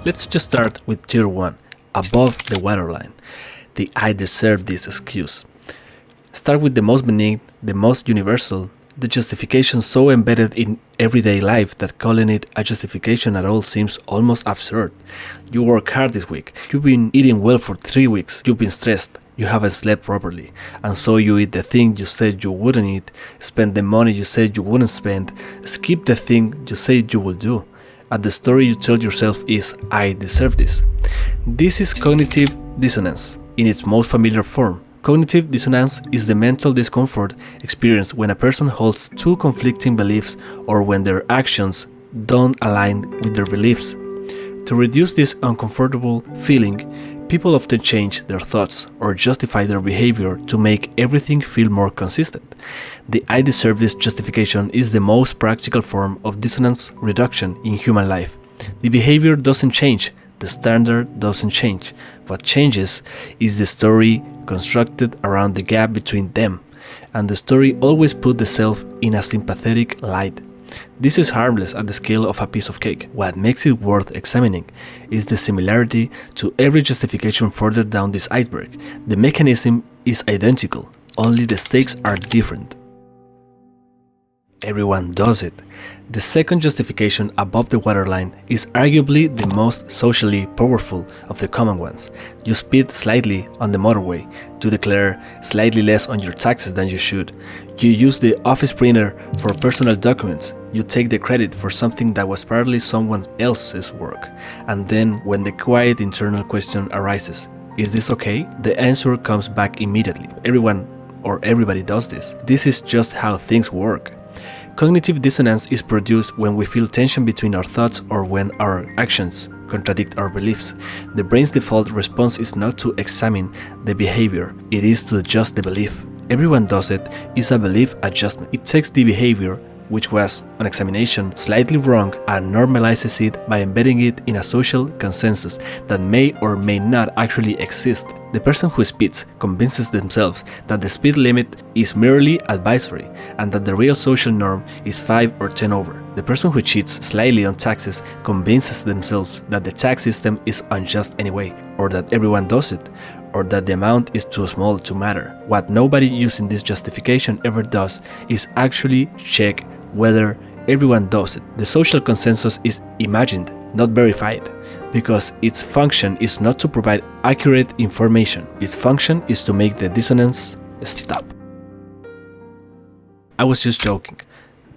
Let's just start with tier 1, above the waterline. The I deserve this excuse. Start with the most benign, the most universal, the justification so embedded in everyday life that calling it a justification at all seems almost absurd. You work hard this week, you've been eating well for 3 weeks, you've been stressed, you haven't slept properly, and so you eat the thing you said you wouldn't eat, spend the money you said you wouldn't spend, skip the thing you said you will do, and the story you tell yourself is, I deserve this. This is cognitive dissonance in its most familiar form. Cognitive dissonance is the mental discomfort experienced when a person holds two conflicting beliefs or when their actions don't align with their beliefs. To reduce this uncomfortable feeling, people often change their thoughts or justify their behavior to make everything feel more consistent. The I deserve this justification is the most practical form of dissonance reduction in human life. The behavior doesn't change, the standard doesn't change. What changes is the story constructed around the gap between them, and the story always puts the self in a sympathetic light. This is harmless at the scale of a piece of cake. What makes it worth examining is the similarity to every justification further down this iceberg. The mechanism is identical, only the stakes are different. Everyone does it. The second justification above the waterline is arguably the most socially powerful of the common ones. You speed slightly on the motorway to declare slightly less on your taxes than you should. You use the office printer for personal documents. You take the credit for something that was partly someone else's work. And then when the quiet internal question arises, is this okay? The answer comes back immediately. Everyone or everybody does this. This is just how things work. Cognitive dissonance is produced when we feel tension between our thoughts or when our actions contradict our beliefs. The brain's default response is not to examine the behavior, it is to adjust the belief. Everyone does it is a belief adjustment. It takes the behavior, which was, on examination, slightly wrong, and normalizes it by embedding it in a social consensus that may or may not actually exist. The person who speeds convinces themselves that the speed limit is merely advisory and that the real social norm is 5 or 10 over. The person who cheats slightly on taxes convinces themselves that the tax system is unjust anyway, or that everyone does it, or that the amount is too small to matter. What nobody using this justification ever does is actually check whether everyone does it. The social consensus is imagined, not verified, because its function is not to provide accurate information. Its function is to make the dissonance stop. I was just joking.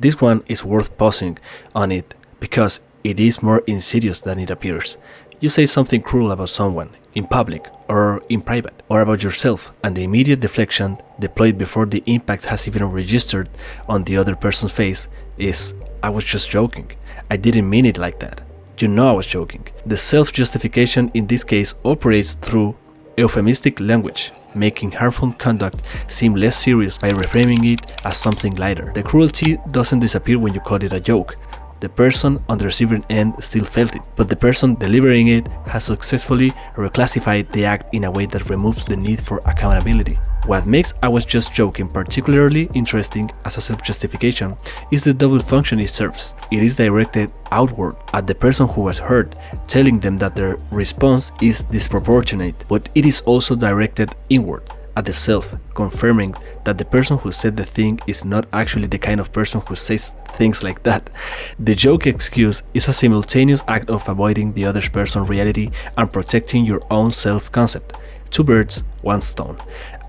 This one is worth pausing on it because it is more insidious than it appears. You say something cruel about someone, in public or in private, or about yourself, and the immediate deflection deployed before the impact has even registered on the other person's face is, I was just joking. I didn't mean it like that. You know I was joking. The self-justification in this case operates through euphemistic language, making harmful conduct seem less serious by reframing it as something lighter. The cruelty doesn't disappear when you call it a joke. The person on the receiving end still felt it, but the person delivering it has successfully reclassified the act in a way that removes the need for accountability. What makes I was just joking particularly interesting as a self-justification is the double function it serves. It is directed outward at the person who was hurt, telling them that their response is disproportionate, but it is also directed inward at the self, confirming that the person who said the thing is not actually the kind of person who says things like that. The joke excuse is a simultaneous act of avoiding the other person's reality and protecting your own self-concept. Two birds, one stone.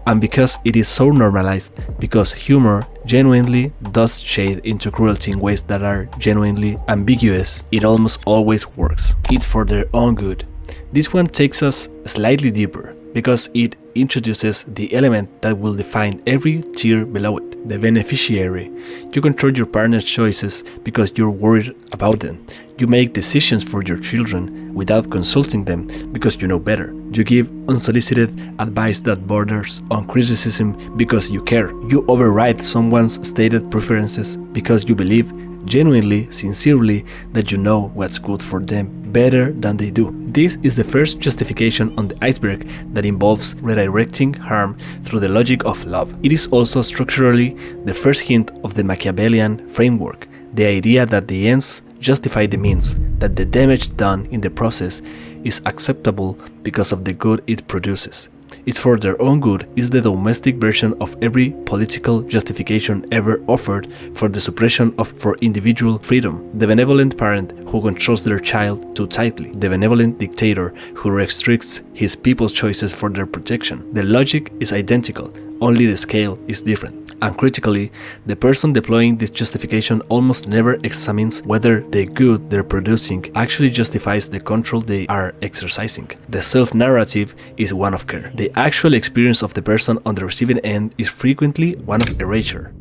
And because it is so normalized, because humor genuinely does shade into cruelty in ways that are genuinely ambiguous, it almost always works. It's for their own good. This one takes us slightly deeper, because it introduces the element that will define every tier below it, the beneficiary. You control your partner's choices because you're worried about them. You make decisions for your children without consulting them because you know better. You give unsolicited advice that borders on criticism because you care. You override someone's stated preferences because you believe genuinely, sincerely, that you know what's good for them better than they do. This is the first justification on the iceberg that involves redirecting harm through the logic of love. It is also structurally the first hint of the Machiavellian framework, the idea that the ends justify the means, that the damage done in the process is acceptable because of the good it produces. It's for their own good is the domestic version of every political justification ever offered for the suppression of for individual freedom. The benevolent parent who controls their child too tightly. The benevolent dictator who restricts his people's choices for their protection. The logic is identical, only the scale is different. Uncritically, the person deploying this justification almost never examines whether the good they're producing actually justifies the control they are exercising. The self-narrative is one of care. The actual experience of the person on the receiving end is frequently one of erasure.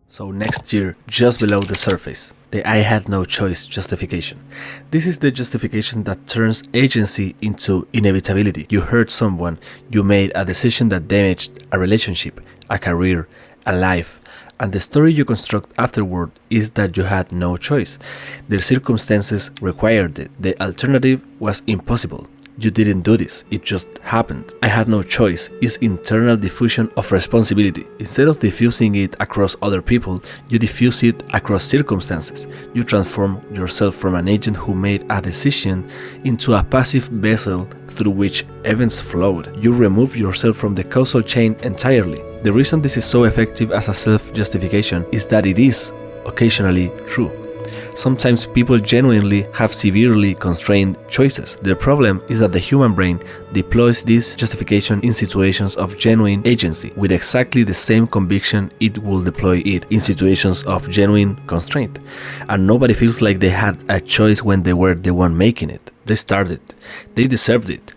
So next tier, just below the surface, the I had no choice justification. This is the justification that turns agency into inevitability. You hurt someone, you made a decision that damaged a relationship, a career, a life, and the story you construct afterward is that you had no choice. The circumstances required it. The alternative was impossible. You didn't do this, it just happened. I had no choice is internal diffusion of responsibility. Instead of diffusing it across other people, you diffuse it across circumstances. You transform yourself from an agent who made a decision into a passive vessel through which events flowed. You remove yourself from the causal chain entirely. The reason this is so effective as a self-justification is that it is occasionally true. Sometimes people genuinely have severely constrained choices. The problem is that the human brain deploys this justification in situations of genuine agency with exactly the same conviction it will deploy it in situations of genuine constraint. And nobody feels like they had a choice when they were the one making it. They started. They deserved it.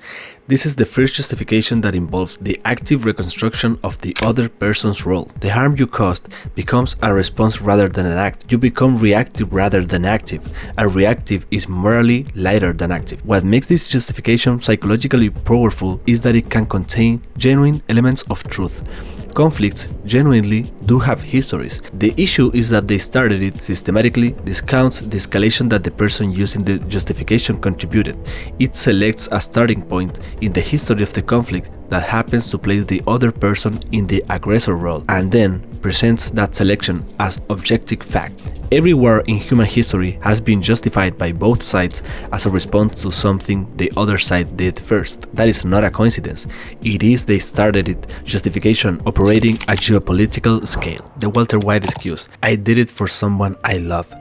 This is the first justification that involves the active reconstruction of the other person's role. The harm you caused becomes a response rather than an act. You become reactive rather than active, and reactive is morally lighter than active. What makes this justification psychologically powerful is that it can contain genuine elements of truth. Conflicts genuinely do have histories. The issue is that they started it systematically, discounts the escalation that the person using the justification contributed. It selects a starting point in the history of the conflict that happens to place the other person in the aggressor role, and then presents that selection as objective fact. Every war in human history has been justified by both sides as a response to something the other side did first. That is not a coincidence. It is they started it justification operating at geopolitical scale. The Walter White excuse, I did it for someone I love.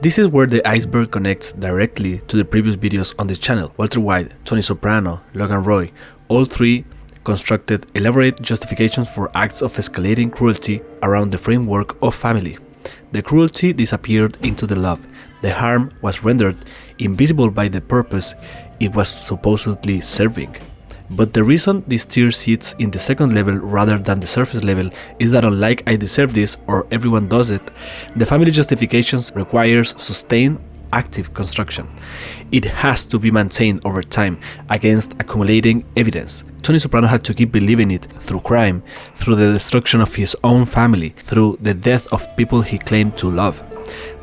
This is where the iceberg connects directly to the previous videos on this channel. Walter White, Tony Soprano, Logan Roy, all three constructed elaborate justifications for acts of escalating cruelty around the framework of family. The cruelty disappeared into the love. The harm was rendered invisible by the purpose it was supposedly serving. But the reason this tier sits in the second level rather than the surface level is that unlike I deserve this or everyone does it, the family justifications requires sustained active construction. It has to be maintained over time against accumulating evidence. Tony Soprano had to keep believing it through crime, through the destruction of his own family, through the death of people he claimed to love.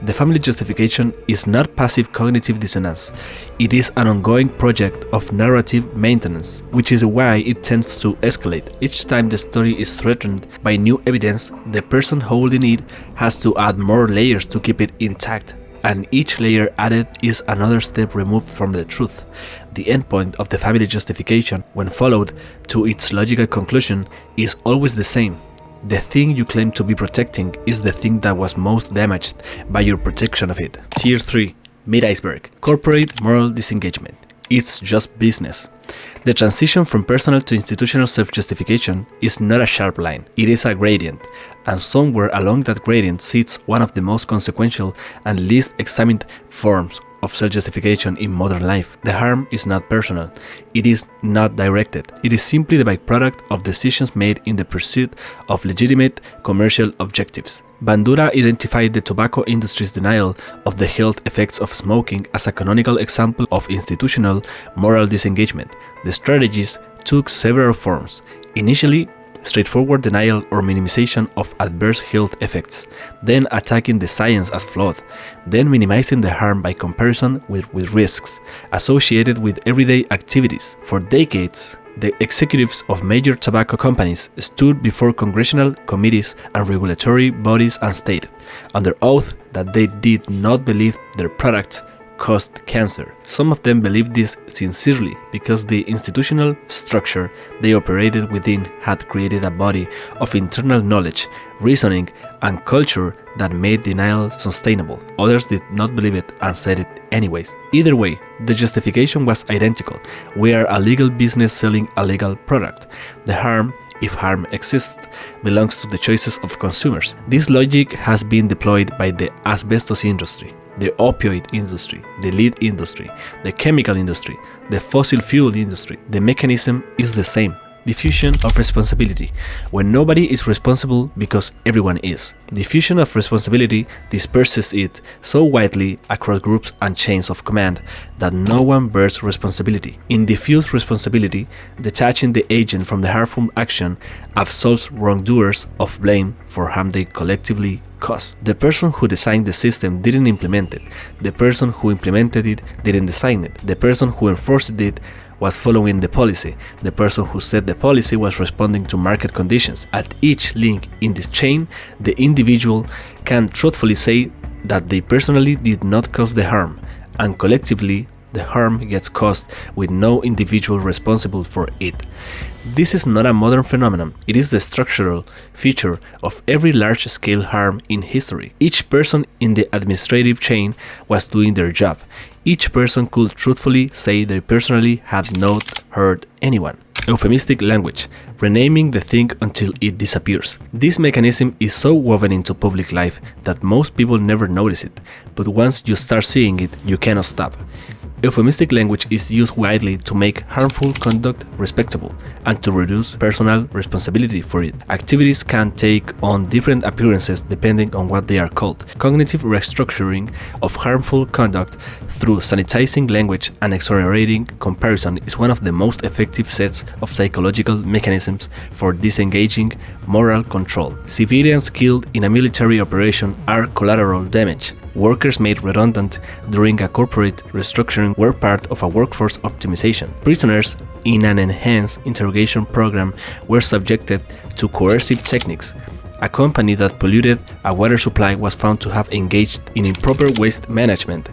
The family justification is not passive cognitive dissonance. It is an ongoing project of narrative maintenance, which is why it tends to escalate. Each time the story is threatened by new evidence, the person holding it has to add more layers to keep it intact. And each layer added is another step removed from the truth. The endpoint of the family justification, when followed to its logical conclusion, is always the same. The thing you claim to be protecting is the thing that was most damaged by your protection of it. Tier 3. Mid-iceberg. Corporate moral disengagement. It's just business. The transition from personal to institutional self-justification is not a sharp line, it is a gradient, and somewhere along that gradient sits one of the most consequential and least examined forms of self-justification in modern life. The harm is not personal, it is not directed, it is simply the byproduct of decisions made in the pursuit of legitimate commercial objectives. Bandura identified the tobacco industry's denial of the health effects of smoking as a canonical example of institutional moral disengagement. The strategies took several forms. Initially, straightforward denial or minimization of adverse health effects, then attacking the science as flawed, then minimizing the harm by comparison with risks associated with everyday activities. For decades, The executives of major tobacco companies stood before congressional committees and regulatory bodies and stated, under oath, that they did not believe their products caused cancer. Some of them believed this sincerely because the institutional structure they operated within had created a body of internal knowledge, reasoning, and culture that made denial sustainable. Others did not believe it and said it anyways. Either way, the justification was identical. We are a legal business selling a legal product. The harm, if harm exists, belongs to the choices of consumers. This logic has been deployed by the asbestos industry, the opioid industry, the lead industry, the chemical industry, the fossil fuel industry. The mechanism is the same. Diffusion of responsibility, when nobody is responsible because everyone is. Diffusion of responsibility disperses it so widely across groups and chains of command that no one bears responsibility. In diffuse responsibility, detaching the agent from the harmful action absolves wrongdoers of blame for harm they collectively cause. The person who designed the system didn't implement it. The person who implemented it didn't design it. The person who enforced it was following the policy. The person who set the policy was responding to market conditions. At each link in this chain, the individual can truthfully say that they personally did not cause the harm, and collectively the harm gets caused with no individual responsible for it. This is not a modern phenomenon, it is the structural feature of every large-scale harm in history. Each person in the administrative chain was doing their job. Each person could truthfully say they personally had not hurt anyone. Euphemistic language, renaming the thing until it disappears. This mechanism is so woven into public life that most people never notice it, but once you start seeing it, you cannot stop. Euphemistic language is used widely to make harmful conduct respectable and to reduce personal responsibility for it. Activities can take on different appearances depending on what they are called. Cognitive restructuring of harmful conduct through sanitizing language and exonerating comparison is one of the most effective sets of psychological mechanisms for disengaging moral control. Civilians killed in a military operation are collateral damage. Workers made redundant during a corporate restructuring were part of a workforce optimization. Prisoners in an enhanced interrogation program were subjected to coercive techniques. A company that polluted a water supply was found to have engaged in improper waste management.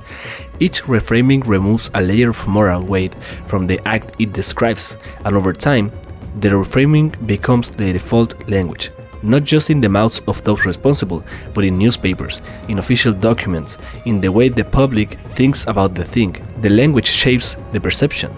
Each reframing removes a layer of moral weight from the act it describes, and over time, the reframing becomes the default language. Not just in the mouths of those responsible, but in newspapers, in official documents, in the way the public thinks about the thing. The language shapes the perception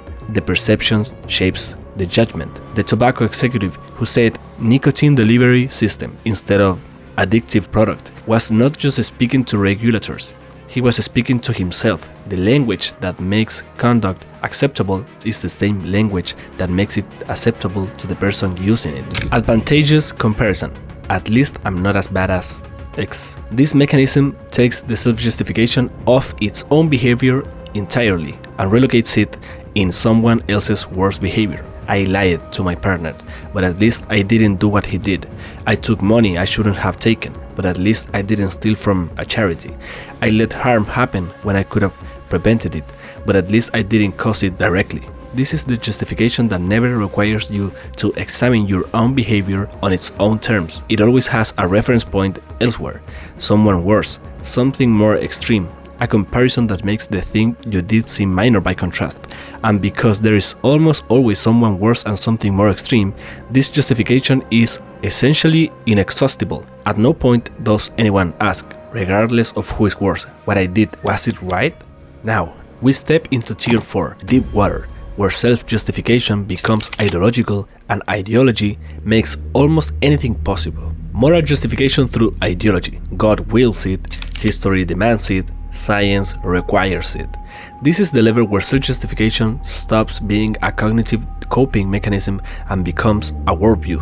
shapes the judgment. The tobacco executive who said nicotine delivery system instead of addictive product was not just speaking to regulators, he was speaking to himself. The language that makes conduct acceptable is the same language that makes it acceptable to the person using it. Advantageous comparison. At least I'm not as bad as X. This mechanism takes the self-justification of its own behavior entirely and relocates it in someone else's worst behavior. I lied to my partner, but at least I didn't do what he did. I took money I shouldn't have taken, but at least I didn't steal from a charity. I let harm happen when I could have prevented it, but at least I didn't cause it directly. This is the justification that never requires you to examine your own behavior on its own terms. It always has a reference point elsewhere, someone worse, something more extreme, a comparison that makes the thing you did seem minor by contrast. And because there is almost always someone worse and something more extreme, this justification is essentially inexhaustible. At no point does anyone ask, regardless of who is worse, what I did, was it right? Now, we step into Tier 4, deep water, where self-justification becomes ideological and ideology makes almost anything possible. Moral justification through ideology. God wills it, history demands it, science requires it. This is the level where self-justification stops being a cognitive coping mechanism and becomes a worldview.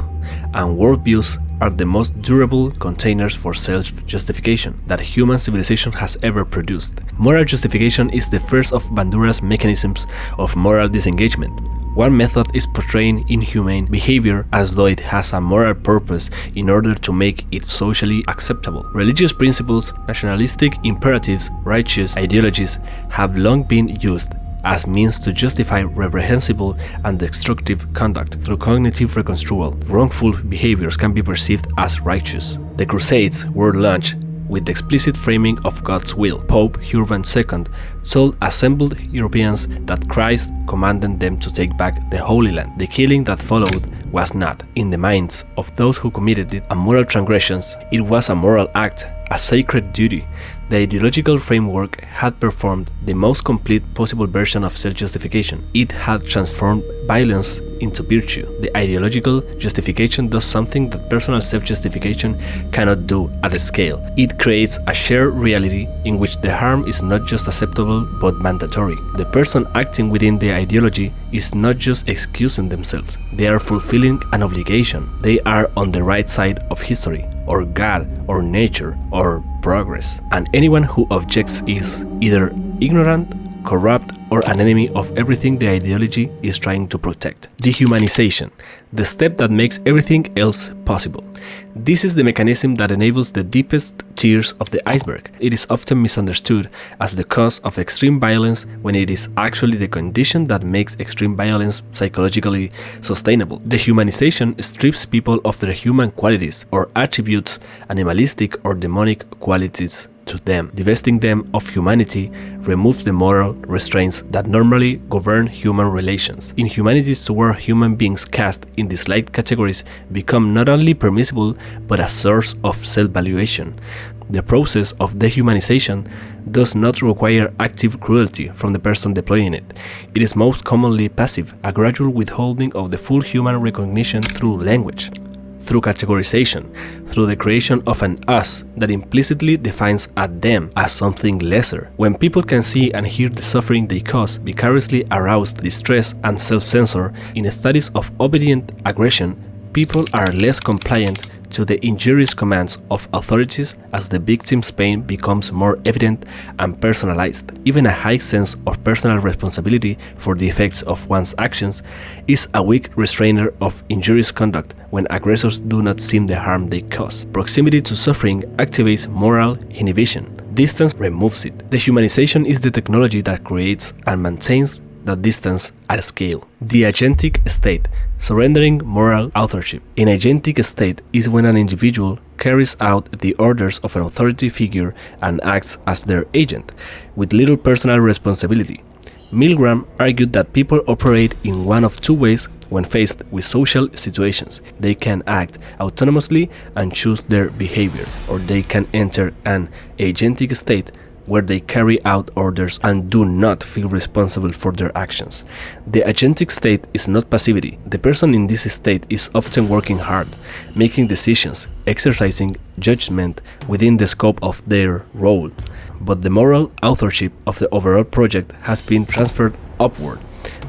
And worldviews are the most durable containers for self-justification that human civilization has ever produced. Moral justification is the first of Bandura's mechanisms of moral disengagement. One method is portraying inhumane behavior as though it has a moral purpose in order to make it socially acceptable. Religious principles, nationalistic imperatives, righteous ideologies have long been used as means to justify reprehensible and destructive conduct. Through cognitive reconstruction, wrongful behaviors can be perceived as righteous. The Crusades were launched with the explicit framing of God's will. Pope Urban II told assembled Europeans that Christ commanded them to take back the Holy Land. The killing that followed was not, in the minds of those who committed it, a moral transgression. It was a moral act, a sacred duty. The ideological framework had performed the most complete possible version of self-justification. It had transformed violence into virtue. The ideological justification does something that personal self-justification cannot do at a scale. It creates a shared reality in which the harm is not just acceptable but mandatory. The person acting within the ideology is not just excusing themselves, they are fulfilling an obligation. They are on the right side of history, or God, or nature, or progress. And anyone who objects is either ignorant, corrupt, or an enemy of everything the ideology is trying to protect. Dehumanization, the step that makes everything else possible. This is the mechanism that enables the deepest tiers of the iceberg. It is often misunderstood as the cause of extreme violence when it is actually the condition that makes extreme violence psychologically sustainable. Dehumanization strips people of their human qualities or attributes animalistic or demonic qualities to them. Divesting them of humanity removes the moral restraints that normally govern human relations. Inhumanities toward human beings cast in disliked categories become not only permissible but a source of self-valuation. The process of dehumanization does not require active cruelty from the person deploying it. It is most commonly passive, a gradual withholding of the full human recognition through language, through categorization, through the creation of an us that implicitly defines a them as something lesser. When people can see and hear the suffering they cause, vicariously aroused distress and self-censor, in studies of obedient aggression, people are less compliant to the injurious commands of authorities as the victim's pain becomes more evident and personalized. Even a high sense of personal responsibility for the effects of one's actions is a weak restrainer of injurious conduct when aggressors do not see the harm they cause. Proximity to suffering activates moral inhibition. Distance removes it. Dehumanization is the technology that creates and maintains that distance at scale. The agentic state, surrendering moral authorship. An agentic state is when an individual carries out the orders of an authority figure and acts as their agent, with little personal responsibility. Milgram argued that people operate in one of two ways when faced with social situations. They can act autonomously and choose their behavior, or they can enter an agentic state where they carry out orders and do not feel responsible for their actions. The agentic state is not passivity. The person in this state is often working hard, making decisions, exercising judgment within the scope of their role. But the moral authorship of the overall project has been transferred upward.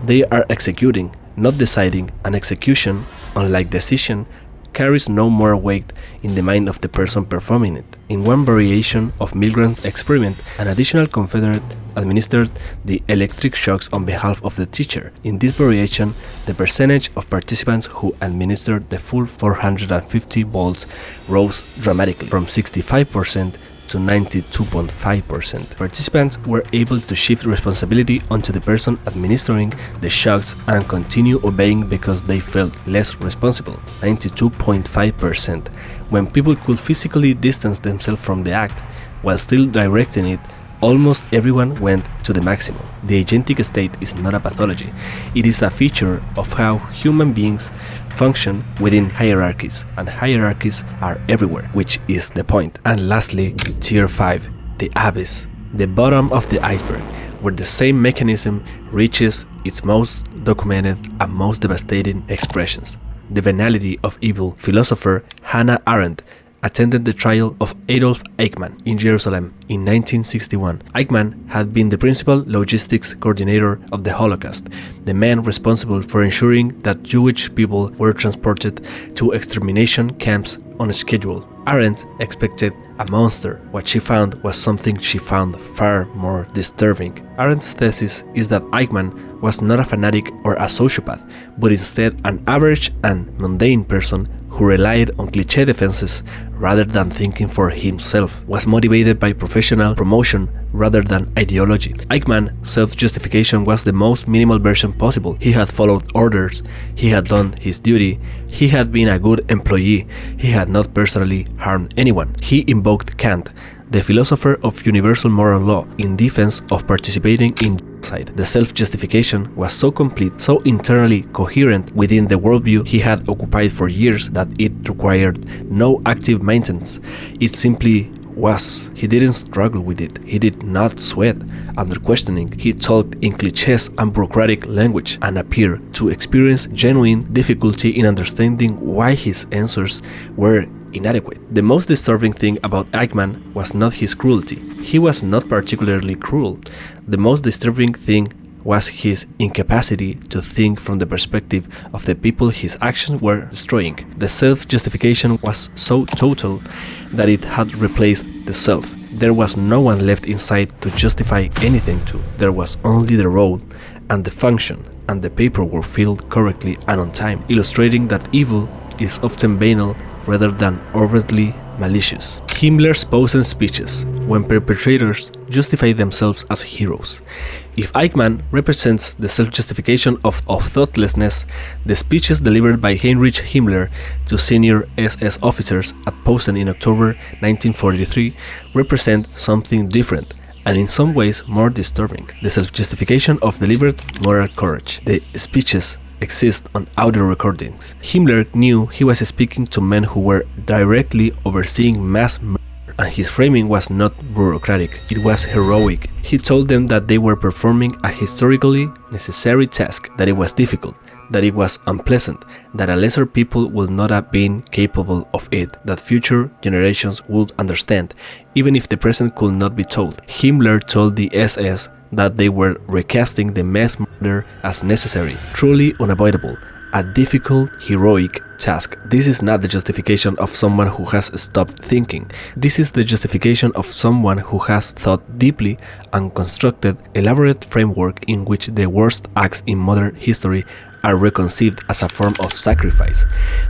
They are executing, not deciding, and execution, unlike decision, carries no more weight in the mind of the person performing it. In one variation of Milgram's experiment, an additional Confederate administered the electric shocks on behalf of the teacher. In this variation, the percentage of participants who administered the full 450 volts rose dramatically, from 65% to 92.5%. Participants were able to shift responsibility onto the person administering the shocks and continue obeying because they felt less responsible, 92.5%. When people could physically distance themselves from the act while still directing it, almost everyone went to the maximum. The agentic state is not a pathology. It is a feature of how human beings function within hierarchies, and hierarchies are everywhere, which is the point. And lastly, tier 5, the abyss, the bottom of the iceberg, where the same mechanism reaches its most documented and most devastating expressions. The banality of evil. Philosopher Hannah Arendt attended the trial of Adolf Eichmann in Jerusalem in 1961. Eichmann had been the principal logistics coordinator of the Holocaust, the man responsible for ensuring that Jewish people were transported to extermination camps on schedule. Arendt expected a monster. What she found was something she found far more disturbing. Arendt's thesis is that Eichmann was not a fanatic or a sociopath, but instead an average and mundane person who relied on cliché defenses rather than thinking for himself, was motivated by professional promotion rather than ideology. Eichmann's self-justification was the most minimal version possible. He had followed orders, he had done his duty, he had been a good employee, he had not personally harmed anyone. He invoked Kant, the philosopher of universal moral law, in defense of participating in genocide. The self-justification was so complete, so internally coherent within the worldview he had occupied for years that it required no active maintenance. It simply was. He didn't struggle with it. He did not sweat under questioning. He talked in clichés and bureaucratic language and appeared to experience genuine difficulty in understanding why his answers were inadequate. The most disturbing thing about Eichmann was not his cruelty. He was not particularly cruel. The most disturbing thing was his incapacity to think from the perspective of the people his actions were destroying. The self-justification was so total that it had replaced the self. There was no one left inside to justify anything to. There was only the road and the function, and the paperwork filled correctly and on time, illustrating that evil is often banal rather than overtly malicious. Himmler's potent speeches, when perpetrators justify themselves as heroes. If Eichmann represents the self-justification of thoughtlessness, the speeches delivered by Heinrich Himmler to senior SS officers at Posen in October 1943 represent something different, and in some ways more disturbing. The self-justification of deliberate moral courage. The speeches exist on audio recordings. Himmler knew he was speaking to men who were directly overseeing mass murder, and his framing was not bureaucratic, it was heroic. He told them that they were performing a historically necessary task, that it was difficult, that it was unpleasant, that a lesser people would not have been capable of it, that future generations would understand, even if the present could not be told. Himmler told the SS that they were recasting the mass murder as necessary, truly unavoidable, a difficult, heroic task. This is not the justification of someone who has stopped thinking. This is the justification of someone who has thought deeply and constructed elaborate framework in which the worst acts in modern history are reconceived as a form of sacrifice.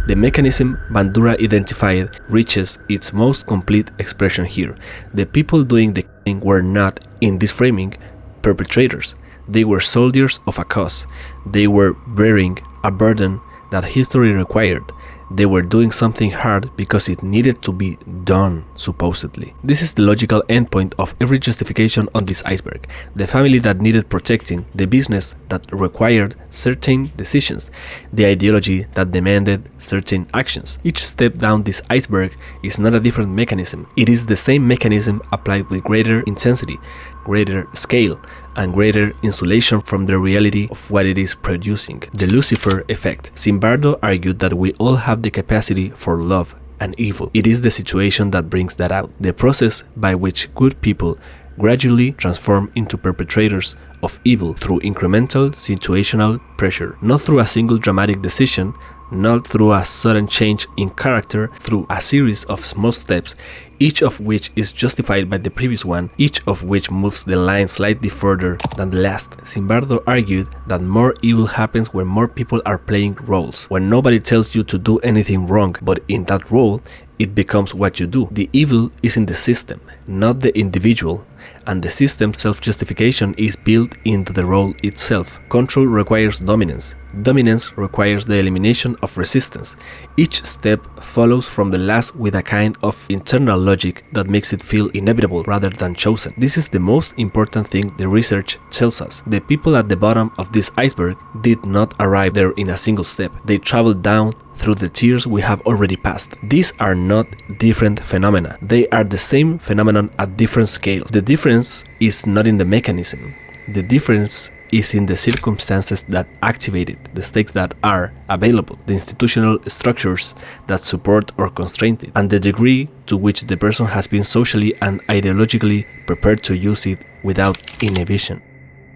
The mechanism Bandura identified reaches its most complete expression here. The people doing the killing were not, in this framing, perpetrators. They were soldiers of a cause. They were bearing a burden that history required. They were doing something hard because it needed to be done, supposedly. This is the logical endpoint of every justification on this iceberg. The family that needed protecting, the business that required certain decisions, the ideology that demanded certain actions. Each step down this iceberg is not a different mechanism. It is the same mechanism applied with greater intensity, greater scale, and greater insulation from the reality of what it is producing. The Lucifer Effect. Zimbardo argued that we all have the capacity for love and evil. It is the situation that brings that out. The process by which good people gradually transform into perpetrators of evil through incremental situational pressure, not through a single dramatic decision, not through a sudden change in character, through a series of small steps, each of which is justified by the previous one, each of which moves the line slightly further than the last. Zimbardo argued that more evil happens when more people are playing roles, when nobody tells you to do anything wrong, but in that role, it becomes what you do. The evil is in the system, not the individual, and the system's self-justification is built into the role itself. Control requires dominance. Dominance requires the elimination of resistance. Each step follows from the last with a kind of internal logic that makes it feel inevitable rather than chosen. This is the most important thing the research tells us. The people at the bottom of this iceberg did not arrive there in a single step. They traveled down through the tiers we have already passed. These are not different phenomena. They are the same phenomenon at different scales. The difference is not in the mechanism. The difference is in the circumstances that activate it, the stakes that are available, the institutional structures that support or constrain it, and the degree to which the person has been socially and ideologically prepared to use it without inhibition.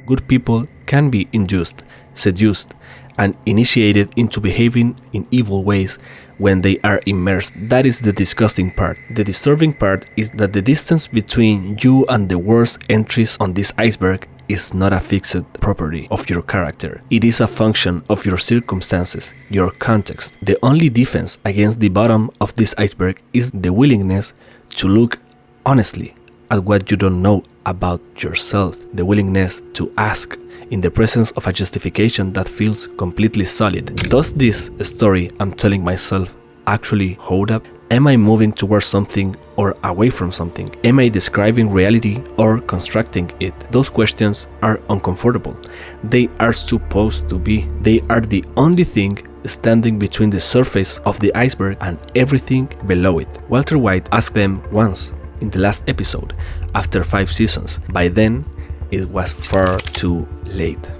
Good people can be induced, seduced, and initiated into behaving in evil ways when they are immersed. That is the disgusting part. The disturbing part is that the distance between you and the worst entries on this iceberg is not a fixed property of your character. It is a function of your circumstances, your context. The only defense against the bottom of this iceberg is the willingness to look honestly at what you don't know about yourself, the willingness to ask in the presence of a justification that feels completely solid. Does this story I'm telling myself actually hold up? Am I moving towards something or away from something? Am I describing reality or constructing it? Those questions are uncomfortable. They are supposed to be. They are the only thing standing between the surface of the iceberg and everything below it. Walter White asked them once in the last episode, after 5 seasons. By then, it was far too late.